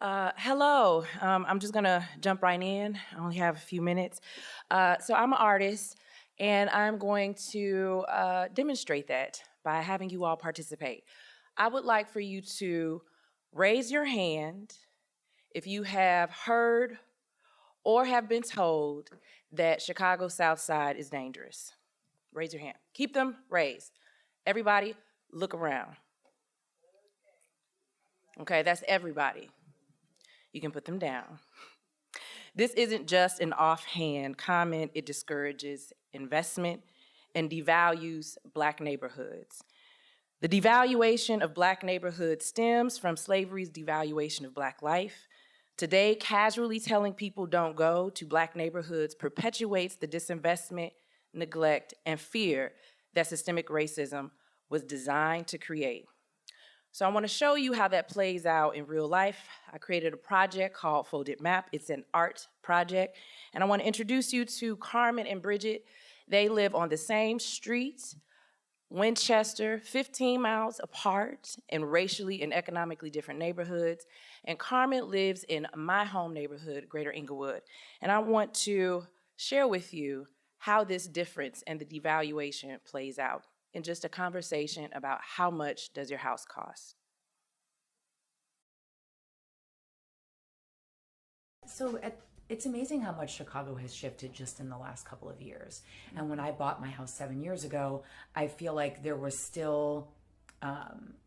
Hello, I'm just gonna jump right in. I only have a few minutes. So I'm an artist, and I'm going to demonstrate that by having you all participate. I would like for you to raise your hand if you have heard or have been told that Chicago South Side is dangerous. Raise your hand. Keep them raised. Everybody, look around. Okay, that's everybody. You can put them down. This isn't just an offhand comment. It discourages investment and devalues Black neighborhoods. The devaluation of Black neighborhoods stems from slavery's devaluation of Black life. Today, casually telling people don't go to Black neighborhoods perpetuates the disinvestment, neglect, and fear that systemic racism was designed to create. So I want to show you how that plays out in real life. I created a project called Folded Map. It's an art project. And I want to introduce you to Carmen and Bridget. They live on the same street, Winchester, 15 miles apart in racially and economically different neighborhoods. And Carmen lives in my home neighborhood, Greater Englewood. And I want to share with you how this difference and the devaluation plays out in just a conversation about how much does your house cost. So it's amazing how much Chicago has shifted just in the last couple of years. And when I bought my house 7 years ago, I feel like there was still,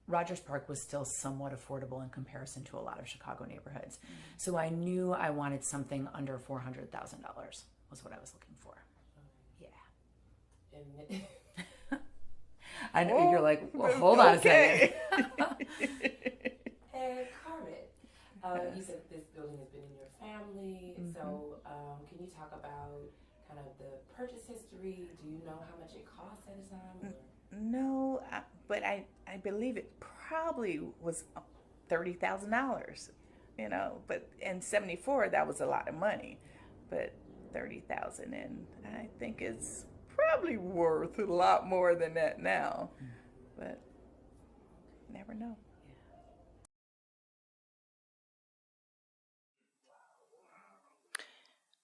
Rogers Park was still somewhat affordable in comparison to a lot of Chicago neighborhoods. So I knew I wanted something under $400,000 was what I was looking for. Yeah. I know you're like, well, hold on a second. And Carmen, you said this building has been in your family, so can you talk about kind of the purchase history? Do you know how much it cost at the time? No, but I believe it probably was $30,000. You know, but in '74 that was a lot of money, but 30,000, and I think it's probably worth a lot more than that now, but never know.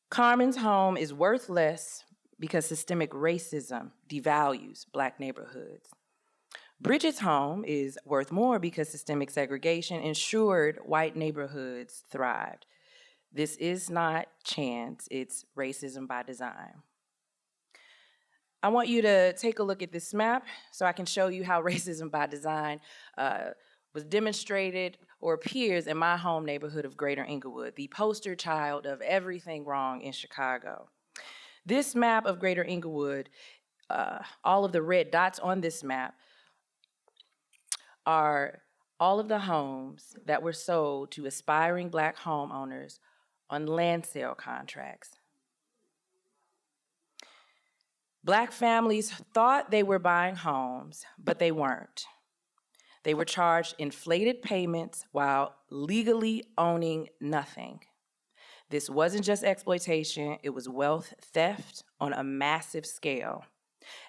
Carmen's home is worth less because systemic racism devalues Black neighborhoods. Bridget's home is worth more because systemic segregation ensured white neighborhoods thrived. This is not chance, it's racism by design. I want you to take a look at this map so I can show you how racism by design was demonstrated or appears in my home neighborhood of Greater Englewood, the poster child of everything wrong in Chicago. This map of Greater Englewood, all of the red dots on this map are all of the homes that were sold to aspiring Black homeowners on land sale contracts. Black families thought they were buying homes, but they weren't. They were charged inflated payments while legally owning nothing. This wasn't just exploitation, it was wealth theft on a massive scale,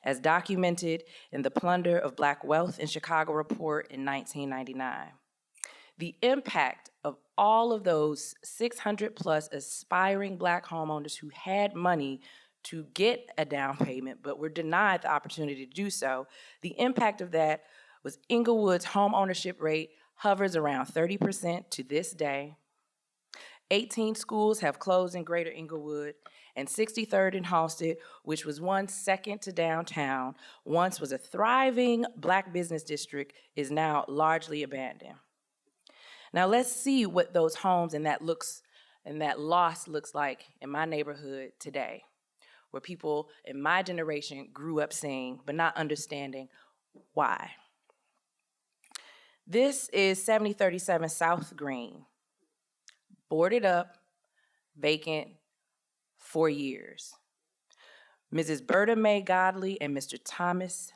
as documented in the Plunder of Black Wealth in Chicago report in 1999. The impact of all of those 600 plus aspiring Black homeowners who had money to get a down payment but were denied the opportunity to do so, the impact of that was Englewood's home ownership rate hovers around 30% to this day. 18 schools have closed in Greater Englewood, and 63rd and Halsted, which was once second to downtown, once was a thriving Black business district, is now largely abandoned. Now let's see what those homes and that loss looks like in my neighborhood today, where people in my generation grew up seeing but not understanding why. This is 7037 South Green, boarded up, vacant, 4 years. Mrs. Berta Mae Godley and Mr. Thomas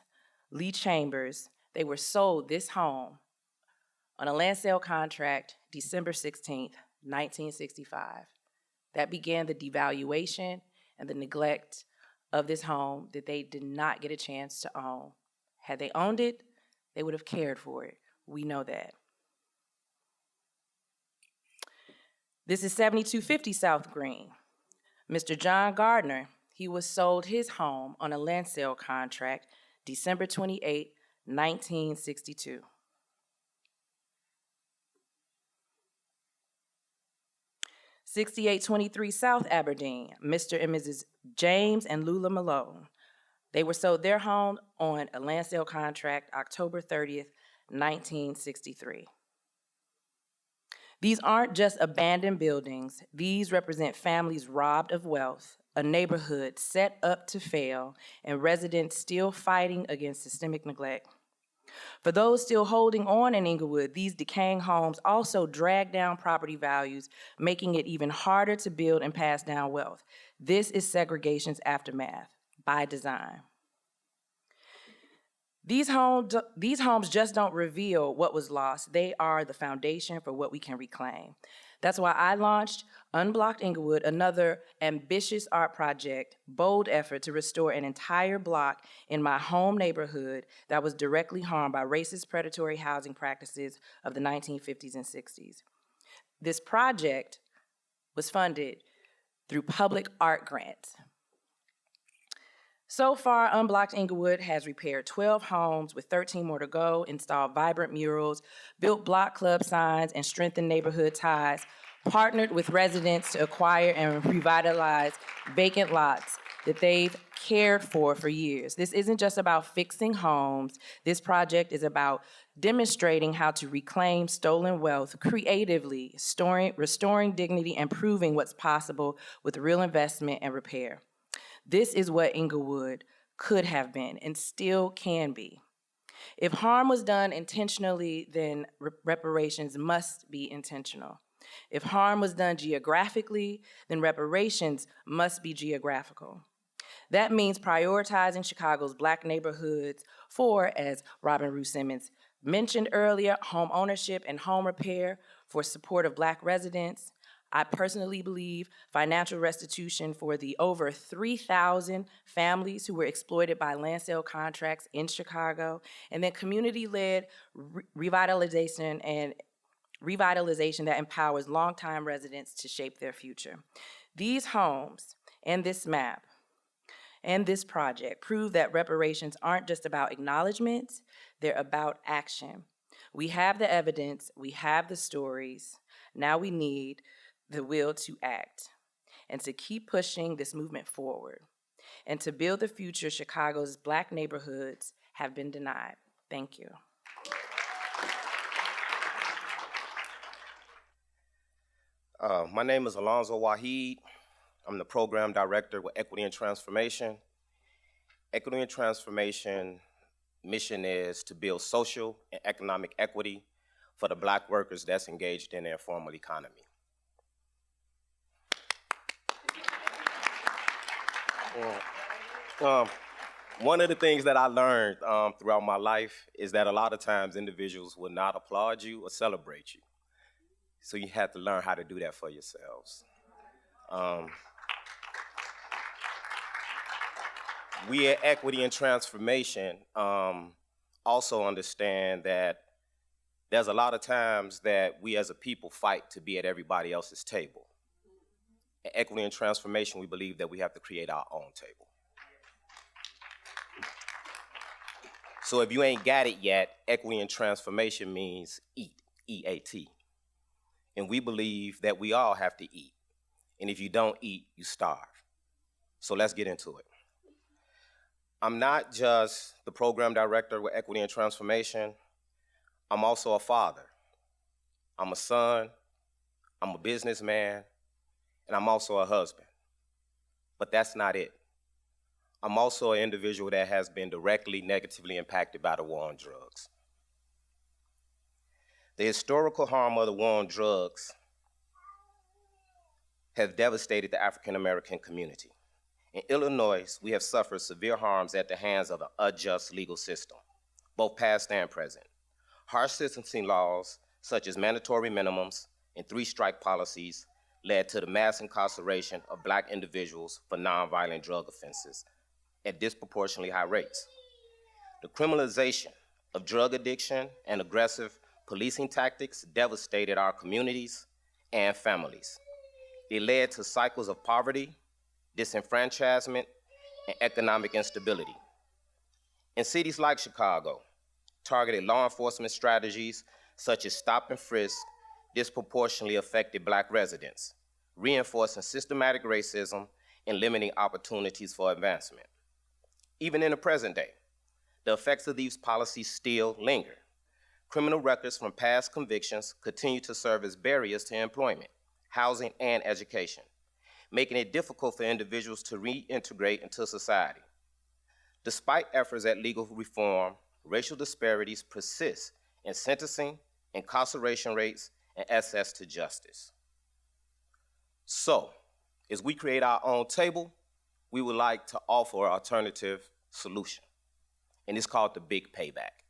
Lee Chambers, they were sold this home on a land sale contract December 16th, 1965. That began the devaluation and the neglect of this home that they did not get a chance to own. Had they owned it, they would have cared for it. We know that. This is 7250 South Green. Mr. John Gardner, he was sold his home on a land sale contract December 28, 1962. (6823) South Aberdeen, Mr. and Mrs. James and Lula Malone. They were sold their home on a land sale contract October 30th, 1963. These aren't just abandoned buildings. These represent families robbed of wealth, a neighborhood set up to fail, and residents still fighting against systemic neglect. For those still holding on in Inglewood, these decaying homes also drag down property values, making it even harder to build and pass down wealth. This is segregation's aftermath by design. These homes just don't reveal what was lost. They are the foundation for what we can reclaim. That's why I launched Unblocked Inglewood, another ambitious art project, bold effort to restore an entire block in my home neighborhood that was directly harmed by racist predatory housing practices of the 1950s and 60s. This project was funded through public art grants. So far, Unblocked Inglewood has repaired 12 homes with 13 more to go, installed vibrant murals, built block club signs, and strengthened neighborhood ties, partnered with residents to acquire and revitalize vacant lots that they've cared for years. This isn't just about fixing homes. This project is about demonstrating how to reclaim stolen wealth creatively, restoring dignity, and proving what's possible with real investment and repair. This is what Inglewood could have been and still can be. If harm was done intentionally, then reparations must be intentional. If harm was done geographically, then reparations must be geographical. That means prioritizing Chicago's Black neighborhoods for, as Robin Rue Simmons mentioned earlier, home ownership and home repair for support of Black residents. I personally believe financial restitution for the over 3,000 families who were exploited by land sale contracts in Chicago, and then community-led revitalization that empowers longtime residents to shape their future. These homes and this map and this project prove that reparations aren't just about acknowledgments, they're about action. We have the evidence, we have the stories, now we need the will to act and to keep pushing this movement forward and to build the future Chicago's Black neighborhoods have been denied. Thank you. My name is ALONZO WAHEED. I'm the program director with Equity and Transformation. Equity and Transformation mission is to build social and economic equity for the Black workers that's engaged in the informal economy. One of the things that I learned throughout my life is that a lot of times individuals will not applaud you or celebrate you. So you have to learn how to do that for yourselves. We at Equity and Transformation also understand that there's a lot of times that we as a people fight to be at everybody else's table. At Equity and Transformation, we believe that we have to create our own table. So if you ain't got it yet, Equity and Transformation means eat, E-A-T. And we believe that we all have to eat. And if you don't eat, you starve. So let's get into it. I'm not just the program director with Equity and Transformation. I'm also a father. I'm a son. I'm a businessman. And I'm also a husband. But that's not it. I'm also an individual that has been directly negatively impacted by the war on drugs. The historical harm of the war on drugs has devastated the African American community. In Illinois, we have suffered severe harms at the hands of an unjust legal system, both past and present. Harsh sentencing laws, such as mandatory minimums and three-strike policies, led to the mass incarceration of Black individuals for nonviolent drug offenses at disproportionately high rates. The criminalization of drug addiction and aggressive policing tactics devastated our communities and families. It led to cycles of poverty, disenfranchisement, and economic instability. In cities like Chicago, targeted law enforcement strategies such as stop and frisk disproportionately affected Black residents, reinforcing systematic racism and limiting opportunities for advancement. Even in the present day, the effects of these policies still linger. Criminal records from past convictions continue to serve as barriers to employment, housing, and education, making it difficult for individuals to reintegrate into society. Despite efforts at legal reform, racial disparities persist in sentencing, incarceration rates, and access to justice. So, as we create our own table, we would like to offer an alternative solution, and it's called the Big Payback.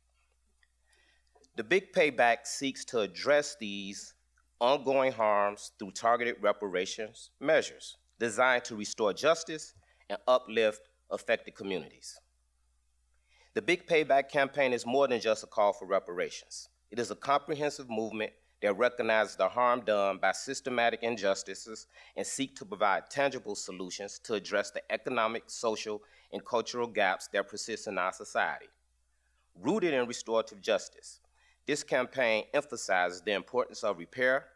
The Big Payback seeks to address these ongoing harms through targeted reparations measures designed to restore justice and uplift affected communities. The Big Payback campaign is more than just a call for reparations. It is a comprehensive movement that recognizes the harm done by systematic injustices and seek to provide tangible solutions to address the economic, social, and cultural gaps that persist in our society. Rooted in restorative justice, this campaign emphasizes the importance of repair,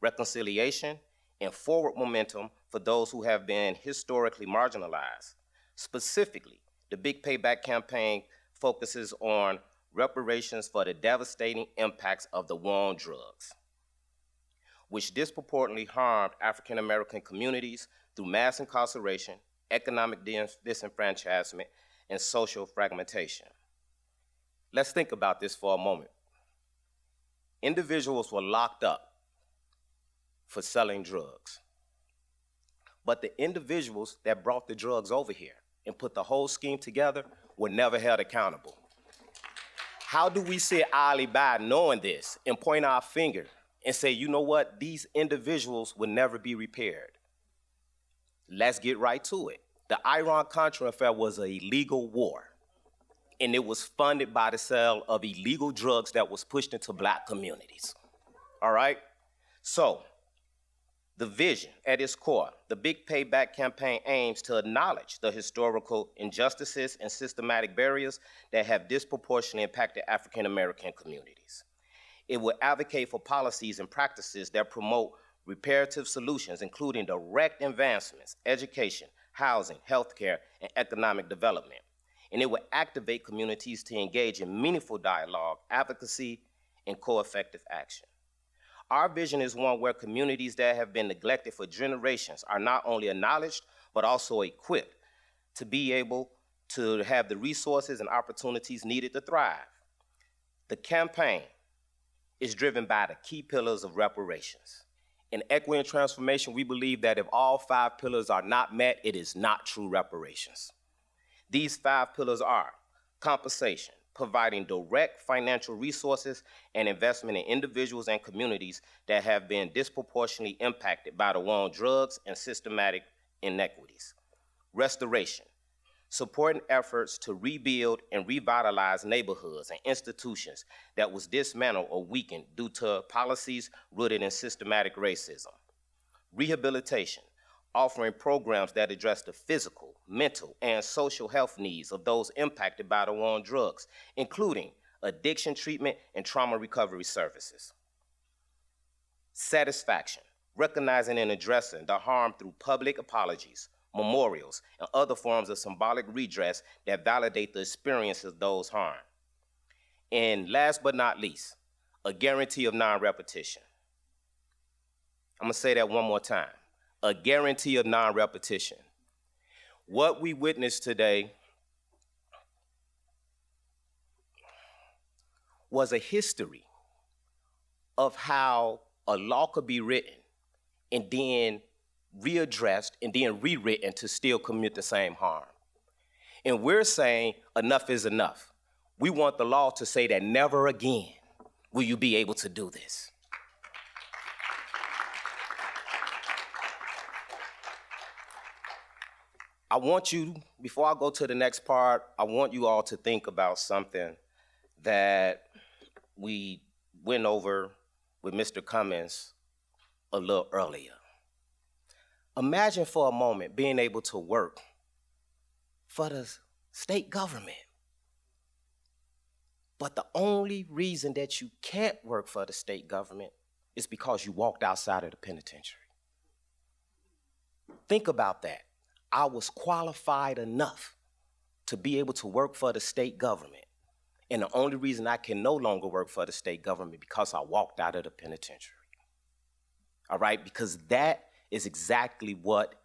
reconciliation, and forward momentum for those who have been historically marginalized. Specifically, the Big Payback campaign focuses on reparations for the devastating impacts of the war on drugs, which disproportionately harmed African American communities through mass incarceration, economic disenfranchisement, and social fragmentation. Let's think about this for a moment. Individuals were locked up for selling drugs, but the individuals that brought the drugs over here and put the whole scheme together were never held accountable. How do we sit idly by knowing this and point our finger and say, you know what, these individuals will never be repaired? Let's get right to it. The Iran-Contra affair was an illegal war, and it was funded by the sale of illegal drugs that was pushed into Black communities. All right? So, the vision at its core, the Big Payback campaign aims to acknowledge the historical injustices and systematic barriers that have disproportionately impacted African American communities. It will advocate for policies and practices that promote reparative solutions, including direct advancements, education, housing, healthcare, and economic development. And it will activate communities to engage in meaningful dialogue, advocacy, and co-effective action. Our vision is one where communities that have been neglected for generations are not only acknowledged, but also equipped to be able to have the resources and opportunities needed to thrive. The campaign is driven by the key pillars of reparations. In equity and transformation, we believe that if all 5 pillars are not met, it is not true reparations. These 5 pillars are compensation, providing direct financial resources and investment in individuals and communities that have been disproportionately impacted by the war on drugs and systematic inequities. Restoration, supporting efforts to rebuild and revitalize neighborhoods and institutions that was dismantled or weakened due to policies rooted in systematic racism. Rehabilitation, offering programs that address the physical, mental, and social health needs of those impacted by the war on drugs, including addiction treatment and trauma recovery services. Satisfaction, recognizing and addressing the harm through public apologies, memorials, and other forms of symbolic redress that validate the experience of those harmed. And last but not least, a guarantee of non-repetition. I'm gonna say that one more time. A guarantee of non-repetition. What we witnessed today was a history of how a law could be written and then readdressed and then rewritten to still commit the same harm. And we're saying enough is enough. We want the law to say that never again will you be able to do this. I want you, before I go to the next part, I want you all to think about something that we went over with Mr. Cummins a little earlier. Imagine for a moment being able to work for the state government. But the only reason that you can't work for the state government is because you walked outside of the penitentiary. Think about that. I was qualified enough to be able to work for the state government. And the only reason I can no longer work for the state government because I walked out of the penitentiary. All right, because that is exactly what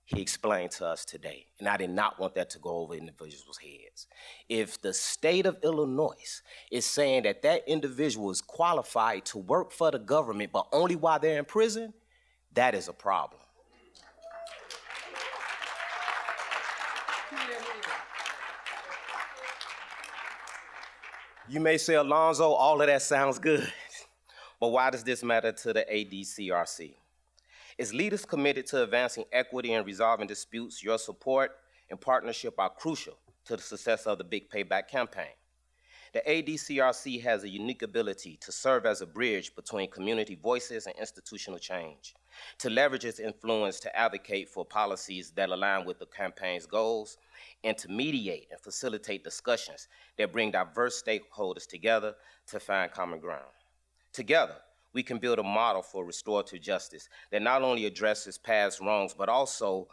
he explained to us today. And I did not want that to go over individuals' heads. If the state of Illinois is saying that that individual is qualified to work for the government, but only while they're in prison, that is a problem. You may say, Alonzo, all of that sounds good, but why does this matter to the ADCRC? As leaders committed to advancing equity and resolving disputes, your support and partnership are crucial to the success of the Big Payback campaign. The ADCRC has a unique ability to serve as a bridge between community voices and institutional change, to leverage its influence to advocate for policies that align with the campaign's goals, and to mediate and facilitate discussions that bring diverse stakeholders together to find common ground. Together, we can build a model for restorative justice that not only addresses past wrongs, but also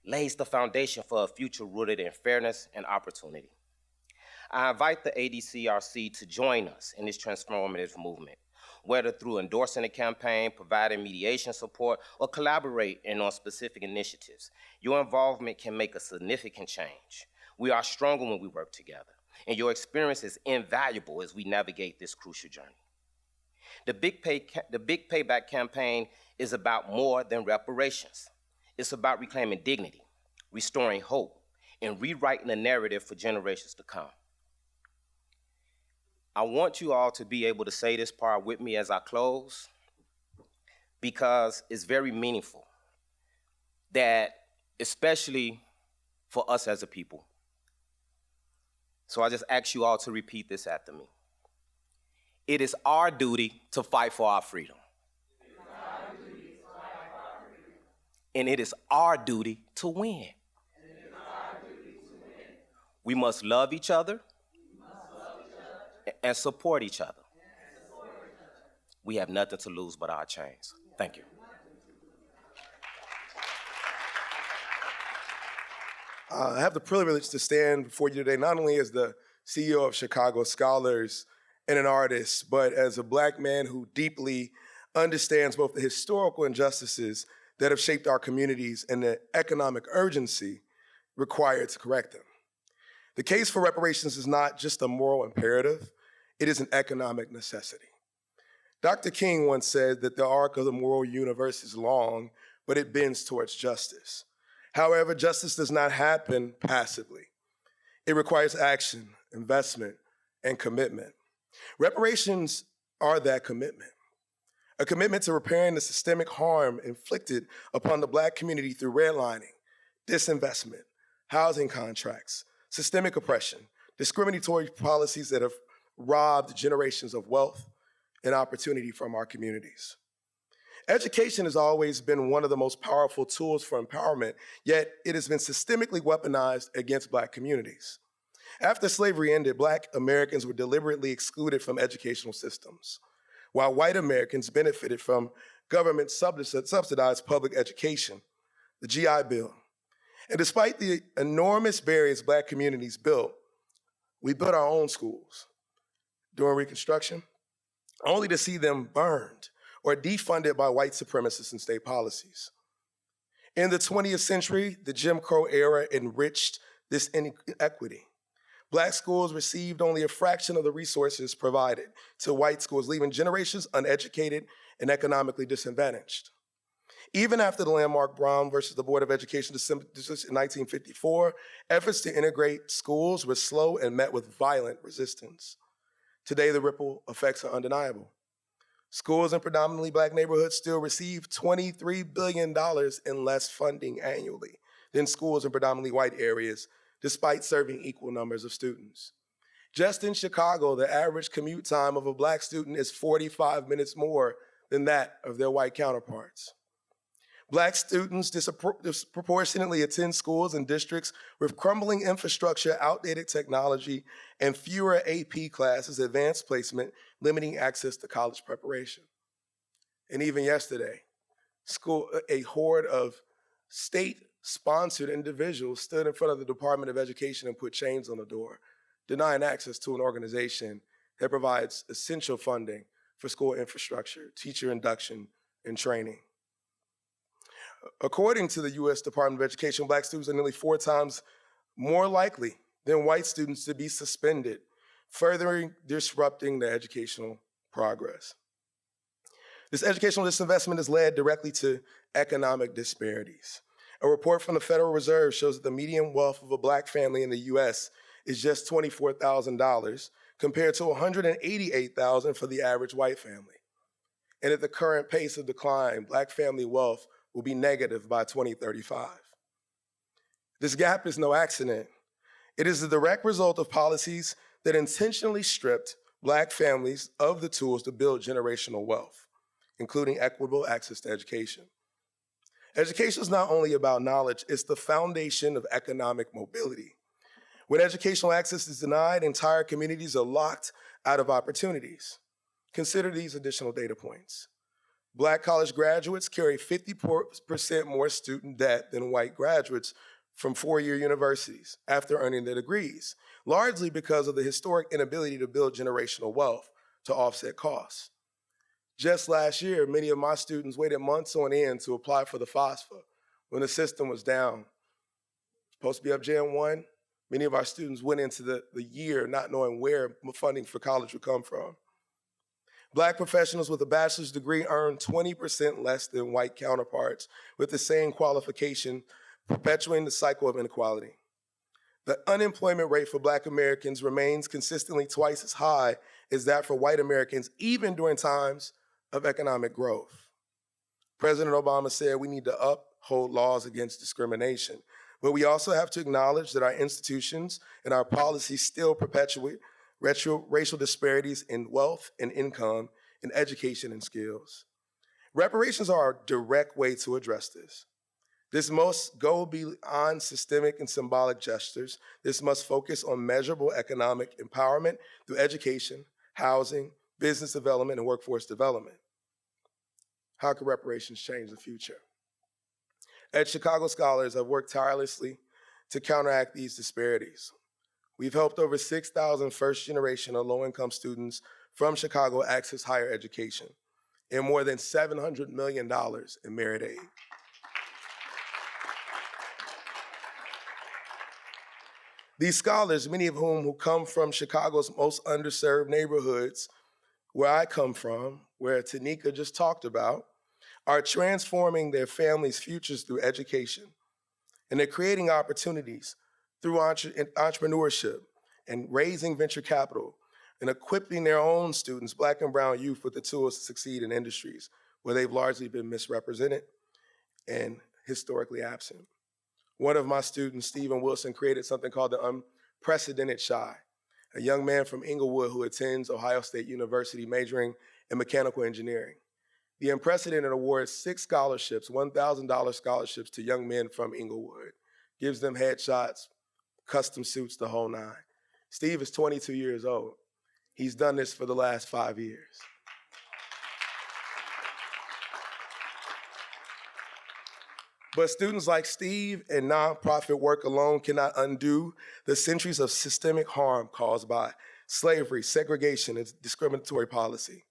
lays the foundation for a future rooted in fairness and opportunity. I invite the ADCRC to join us in this transformative movement, whether through endorsing the campaign, providing mediation support, or collaborating on specific initiatives. Your involvement can make a significant change. We are stronger when we work together, and your experience is invaluable as we navigate this crucial journey. The Big Payback campaign is about more than reparations. It's about reclaiming dignity, restoring hope, and rewriting the narrative for generations to come. I want you all to be able to say this part with me as I close, because it's very meaningful that, especially for us as a people. So I just ask you all to repeat this after me. It is our duty to fight for our freedom. And it is our duty to win. We must love each other and support each other. We have nothing to lose but our chains. Thank you. I have the privilege to stand before you today, not only as the CEO of Chicago Scholars and an artist, but as a Black man who deeply understands both the historical injustices that have shaped our communities and the economic urgency required to correct them. The case for reparations is not just a moral imperative, it is an economic necessity. Dr. King once said that the arc of the moral universe is long, but it bends towards justice. However, justice does not happen passively. It requires action, investment, and commitment. Reparations are that commitment. A commitment to repairing the systemic harm inflicted upon the Black community through redlining, disinvestment, housing contracts, systemic oppression, discriminatory policies that have robbed generations of wealth and opportunity from our communities. Education has always been one of the most powerful tools for empowerment, yet it has been systemically weaponized against Black communities. After slavery ended, Black Americans were deliberately excluded from educational systems, while white Americans benefited from government subsidized public education, the GI Bill. And despite the enormous barriers Black communities built, we built our own schools during Reconstruction, only to see them burned or defunded by white supremacists and state policies. In the 20th century, the Jim Crow era enriched this inequity. Black schools received only a fraction of the resources provided to white schools, leaving generations uneducated and economically disadvantaged. Even after the landmark Brown versus the Board of Education decision in 1954, efforts to integrate schools were slow and met with violent resistance. Today, the ripple effects are undeniable. Schools in predominantly Black neighborhoods still receive $23 billion in less funding annually than schools in predominantly white areas, despite serving equal numbers of students. Just in Chicago, the average commute time of a Black student is 45 minutes more than that of their white counterparts. Black students disproportionately attend schools and districts with crumbling infrastructure, outdated technology, and fewer AP classes, advanced placement, limiting access to college preparation. And even yesterday, a horde of state-sponsored individuals stood in front of the Department of Education and put chains on the door, denying access to an organization that provides essential funding for school infrastructure, teacher induction, and training. According to the U.S. Department of Education, Black students are nearly 4 times more likely than white students to be suspended, further disrupting their educational progress. This educational disinvestment has led directly to economic disparities. A report from the Federal Reserve shows that the median wealth of a Black family in the U.S. is just $24,000 compared to $188,000 for the average white family. And at the current pace of decline, Black family wealth will be negative by 2035. This gap is no accident. It is the direct result of policies that intentionally stripped Black families of the tools to build generational wealth, including equitable access to education. Education is not only about knowledge, it's the foundation of economic mobility. When educational access is denied, entire communities are locked out of opportunities. Consider these additional data points. Black college graduates carry 50% more student debt than white graduates from 4-year universities after earning their degrees, largely because of the historic inability to build generational wealth to offset costs. Just last year, many of my students waited months on end to apply for the FAFSA when the system was down. Supposed to be up Jan 1, many of our students went into the year not knowing where funding for college would come from. Black professionals with a bachelor's degree earn 20% less than white counterparts with the same qualification, perpetuating the cycle of inequality. The unemployment rate for Black Americans remains consistently twice as high as that for white Americans, even during times of economic growth. President Obama said we need to uphold laws against discrimination, but we also have to acknowledge that our institutions and our policies still perpetuate racial disparities in wealth and income, in education and skills. Reparations are a direct way to address this. This must go beyond systemic and symbolic gestures. This must focus on measurable economic empowerment through education, housing, business development, and workforce development. How can reparations change the future? At Chicago Scholars, I've worked tirelessly to counteract these disparities. We've helped over 6,000 first-generation or low-income students from Chicago access higher education and more than $700 million in merit aid. These scholars, many of whom come from Chicago's most underserved neighborhoods, where I come from, where TONIKA just talked about, are transforming their families' futures through education. And they're creating opportunities through entrepreneurship and raising venture capital and equipping their own students, Black and brown youth, with the tools to succeed in industries where they've largely been misrepresented and historically absent. One of my students, Stephen Wilson, created something called the Unprecedented Shy, a young man from Inglewood who attends Ohio State University majoring in mechanical engineering. The Unprecedented awards 6 scholarships, $1,000 scholarships to young men from Inglewood, gives them headshots, custom suits, the whole 9. Steve is 22 years old. He's done this for the last 5 years. But students like Steve and nonprofit work alone cannot undo the centuries of systemic harm caused by slavery, segregation, and discriminatory policy.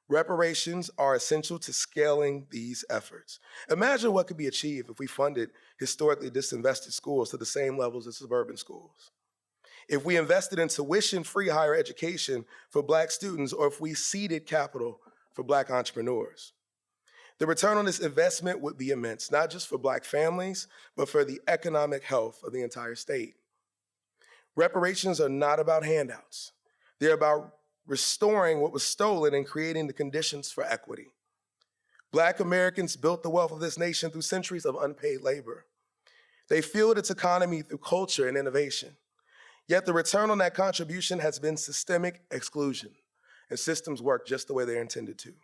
Reparations are essential to scaling these efforts. Imagine what could be achieved if we funded historically disinvested schools to the same levels as suburban schools. If we invested in tuition-free higher education for Black students, or if we seeded capital for Black entrepreneurs. The return on this investment would be immense, not just for Black families, but for the economic health of the entire state. Reparations are not about handouts. They're about restoring what was stolen and creating the conditions for equity. Black Americans built the wealth of this nation through centuries of unpaid labor. They fueled its economy through culture and innovation. Yet the return on that contribution has been systemic exclusion, and systems work just the way they're intended to.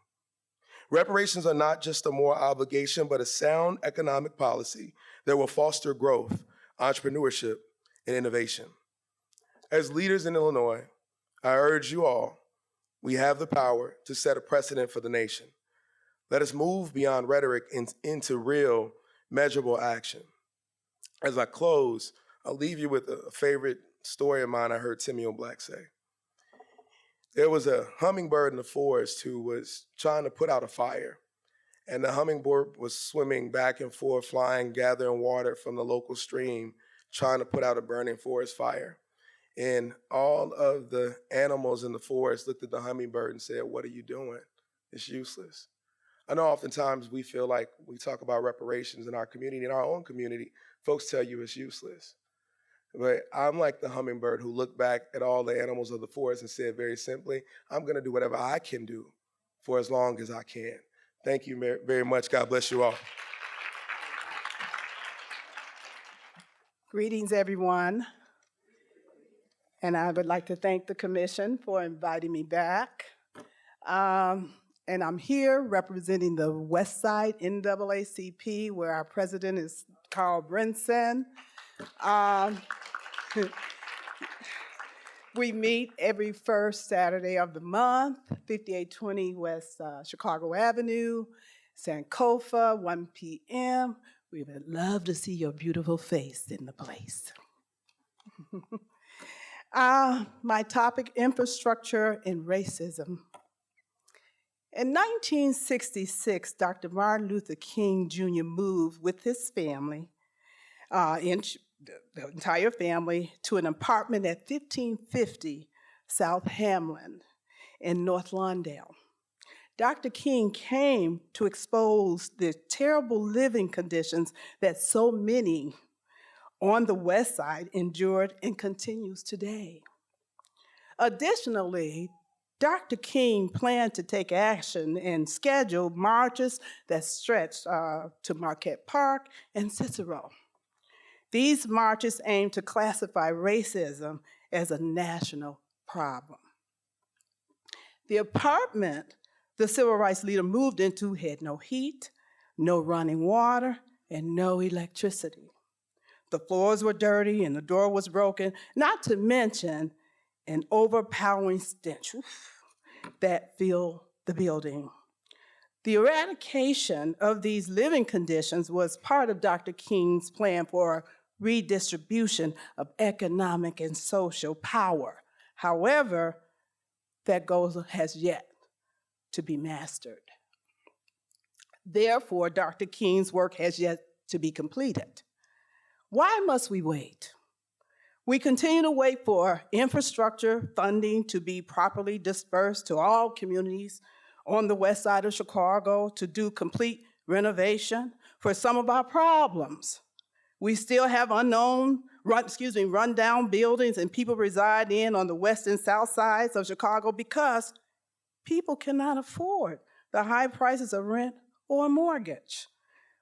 Reparations are not just a moral obligation, but a sound economic policy that will foster growth, entrepreneurship, and innovation. As leaders in Illinois, I urge you all, we have the power to set a precedent for the nation. Let us move beyond rhetoric into real, measurable action. As I close, I'll leave you with a favorite story of mine I heard Timeo Black say. There was a hummingbird in the forest who was trying to put out a fire, and the hummingbird was swimming back and forth, flying, gathering water from the local stream, trying to put out a burning forest fire. And all of the animals in the forest looked at the hummingbird and said, "What are you doing? It's useless." I know oftentimes we feel like we talk about reparations in our community, in our own community, folks tell you it's useless. But I'm like the hummingbird who looked back at all the animals of the forest and said very simply, I'm gonna do whatever I can do for as long as I can. Thank you very much. God bless you all. Greetings, everyone. And I would like to thank the commission for inviting me back. And I'm here representing the West Side NAACP, where our president is Carl Brinson. We meet every first Saturday of the month, 5820 West Chicago Avenue, Sankofa, 1 p.m. We would love to see your beautiful face in the place. My topic, infrastructure and racism. In 1966, Dr. Martin Luther King Jr. moved with his family, the entire family, to an apartment at 1550 South Hamlin in North Lawndale. Dr. King came to expose the terrible living conditions that so many on the West Side endured and continues today. Additionally, Dr. King planned to take action and schedule marches that stretched to Marquette Park and Cicero. These marches aimed to classify racism as a national problem. The apartment the civil rights leader moved into had no heat, no running water, and no electricity. The floors were dirty and the door was broken, not to mention an overpowering stench that filled the building. The eradication of these living conditions was part of Dr. King's plan for redistribution of economic and social power. However, that goal has yet to be mastered. Therefore, Dr. King's work has yet to be completed. Why must we wait? We continue to wait for infrastructure funding to be properly dispersed to all communities on the west side of Chicago to do complete renovation for some of our problems. We still have rundown buildings and people reside in on the west and south sides of Chicago because people cannot afford the high prices of rent or a mortgage,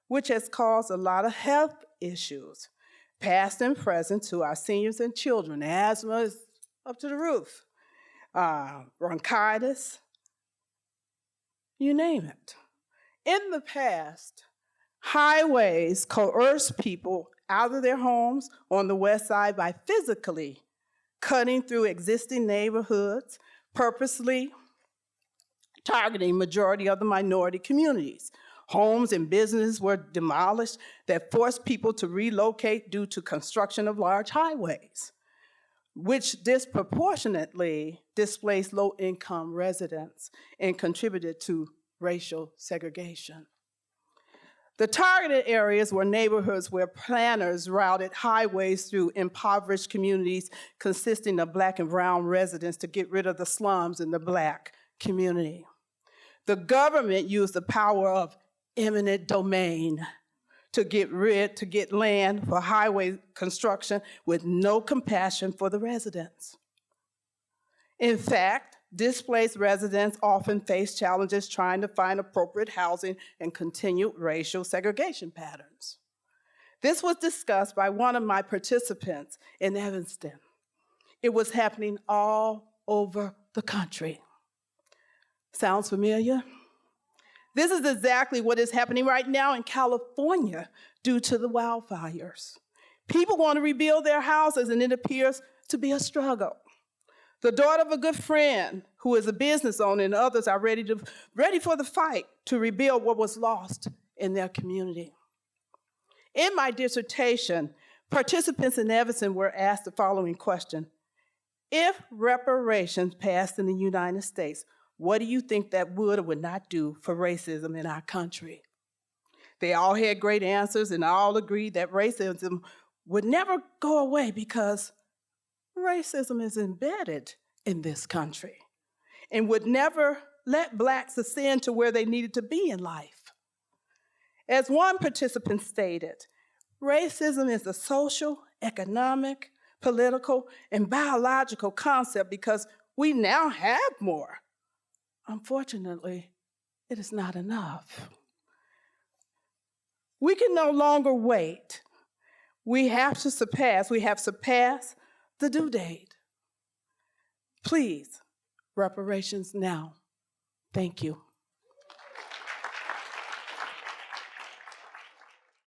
which has caused a lot of health issues, past and present, to our seniors and children. Asthma is up to the roof, bronchitis, you name it. In the past, highways coerced people out of their homes on the west side by physically cutting through existing neighborhoods, purposely targeting majority of the minority communities. Homes and businesses were demolished that forced people to relocate due to construction of large highways, which disproportionately displaced low-income residents and contributed to racial segregation. The targeted areas were neighborhoods where planners routed highways through impoverished communities consisting of Black and brown residents to get rid of the slums in the Black community. The government used the power of eminent domain to get land for highway construction with no compassion for the residents. In fact, displaced residents often face challenges trying to find appropriate housing and continued racial segregation patterns. This was discussed by one of my participants in Evanston. It was happening all over the country. Sounds familiar? This is exactly what is happening right now in California due to the wildfires. People want to rebuild their houses, and it appears to be a struggle. The daughter of a good friend who is a business owner and others are ready for the fight to rebuild what was lost in their community. In my dissertation, participants in Evanston were asked the following question: if reparations passed in the United States, what do you think that would or would not do for racism in our country? They all had great answers and all agreed that racism would never go away because racism is embedded in this country and would never let Blacks ascend to where they needed to be in life. As one participant stated, racism is a social, economic, political, and biological concept because we now have more. Unfortunately, it is not enough. We can no longer wait. We have surpassed the due date. Please, reparations now. Thank you.